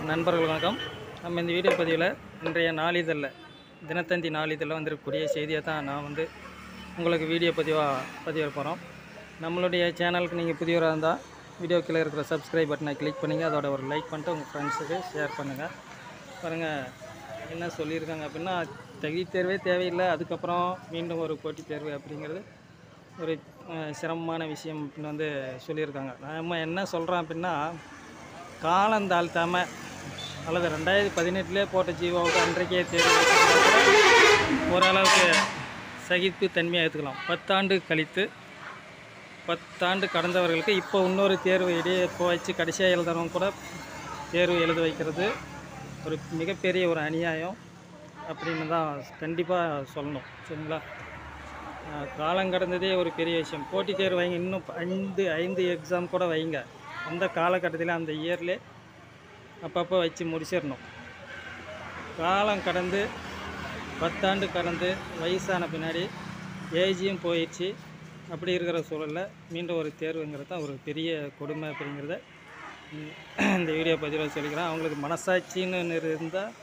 நண்பர்கள் வணக்கம். நம்ம இந்த வீடியோ பதிவில் இன்றைய நாளிதழில் தினத்தந்தி நாளிதழில் வந்திருக்கக்கூடிய செய்தியை தான் நான் உங்களுக்கு வீடியோ பதிவிட போகிறோம். நம்மளுடைய சேனலுக்கு நீங்கள் புதியவராக இருந்தால் வீடியோ கீழே இருக்கிற சப்ஸ்கிரைப் பட்டனை கிளிக் பண்ணிங்க, அதோட ஒரு லைக் பண்ணிட்டு உங்கள் ஃப்ரெண்ட்ஸுக்கு ஷேர் பண்ணுங்கள். பாருங்கள் என்ன சொல்லியிருக்காங்க அப்படின்னா, தகுதி தேர்வே தேவையில்லை, அதுக்கப்புறம் மீண்டும் ஒரு போட்டித் தேர்வு அப்படிங்கிறது ஒரு சிரமமான விஷயம் அப்படின்னு சொல்லியிருக்காங்க. நம்ம என்ன சொல்கிறோம் அப்படின்னா, காலந்தாழ்த்தாமல் அல்லது 2018 போட்ட ஜீவோவுக்கு அன்றைக்கே தேர்வு ஓரளவுக்கு சகிப்பு தன்மையாக எடுத்துக்கலாம். 10 ஆண்டு கழித்து 10 ஆண்டு கடந்தவர்களுக்கு இப்போ இன்னொரு தேர்வு இடையே வச்சு கடைசியாக எழுதுறவங்க கூட தேர்வு எழுத வைக்கிறது ஒரு மிகப்பெரிய ஒரு அநியாயம் அப்படின்னு தான் கண்டிப்பாக சொல்லணும். சரிங்களா? காலம் கடந்ததே ஒரு பெரிய விஷயம். போட்டித் தேர்வு வைங்க, இன்னும் 5 எக்ஸாம் கூட வைங்க. அந்த காலகட்டத்தில் அந்த இயர்லே அப்பப்போ வச்சு முடிச்சிடணும். காலம் கடந்து 10 ஆண்டு கடந்து வயசான பின்னாடி ஏஜியும் போயிடுச்சு. அப்படி இருக்கிற சூழலில் மீண்டும் ஒரு தேர்வுங்கிறது தான் ஒரு பெரிய கொடுமை அப்படிங்கிறத இந்த வீடியோ பதிவில் சொல்லிக்கிறேன். அவங்களுக்கு மனசாட்சின்னு இருந்தால்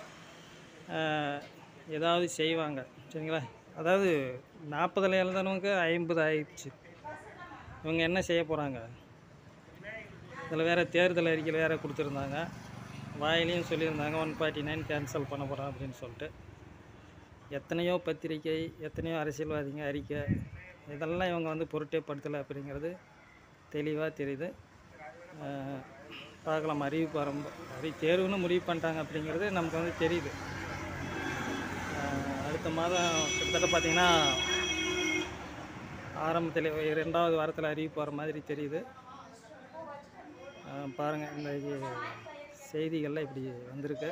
ஏதாவது செய்வாங்க. சரிங்களா? அதாவது 40 எழுதுனவங்க 50 ஆயிடுச்சு. இவங்க என்ன செய்ய போகிறாங்க? இதில் வேறு தேர்தல் அறிக்கையில் வேறு கொடுத்துருந்தாங்க. வாயிலையும் சொல்லியிருந்தாங்க 149 கேன்சல் பண்ண போகிறோம் அப்படின்னு சொல்லிட்டு. எத்தனையோ பத்திரிக்கை, எத்தனையோ அரசியல்வாதிங்க அறிக்கை, இதெல்லாம் இவங்க பொருட்டே படுத்தலை அப்படிங்கிறது தெளிவாக தெரியுது. பார்க்கலாம், அறிவிப்பு தேர்வுன்னு முடிவு பண்ணிட்டாங்க அப்படிங்கிறது நமக்கு தெரியுது. அடுத்த மாதம் கிட்டத்தட்ட பார்த்திங்கன்னா ஆரம்பத்தில் 2வது வாரத்தில் அறிவிப்பு வர மாதிரி தெரியுது. பாருங்கள், இந்த செய்திகளில் இப்படி வந்திருக்கு.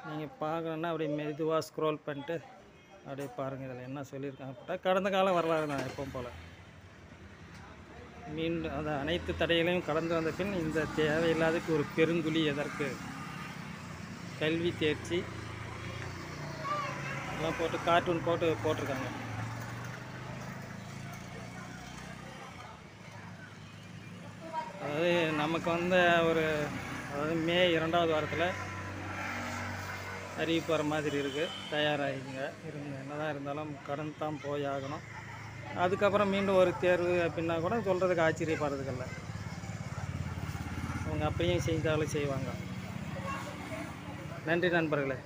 நீங்கள் பார்க்கணுன்னா அப்படியே மெதுவாக ஸ்க்ரோல் பண்ணிட்டு அப்படியே பாருங்கள். இதில் என்ன சொல்லியிருக்காங்க. கடந்த கால வரலாறு தான் எப்பவும் போல். மீண்டும் அந்த அனைத்து தடைகளையும் கடந்து வந்த பின் இந்த தேவையில்லாததுக்கு ஒரு பெருங்குழி எதற்கு? கல்வி தேர்ச்சி எல்லாம் போட்டு கார்ட்டூன் போட்டிருக்காங்க. அதாவது நமக்கு மே 2வது வாரத்தில் அறிவிப்பு வர மாதிரி இருக்குது. தயாராகிங்க என்னதான் இருந்தாலும் கடந்து தான் போய் ஆகணும். அதுக்கப்புறம் மீண்டும் ஒரு தேர்வு அப்படின்னா கூட சொல்கிறதுக்கு ஆச்சரியப்படுறதுக்கில்ல. அவங்க அப்பயும் செய்தாலும் செய்வாங்க. நன்றி நண்பர்களே.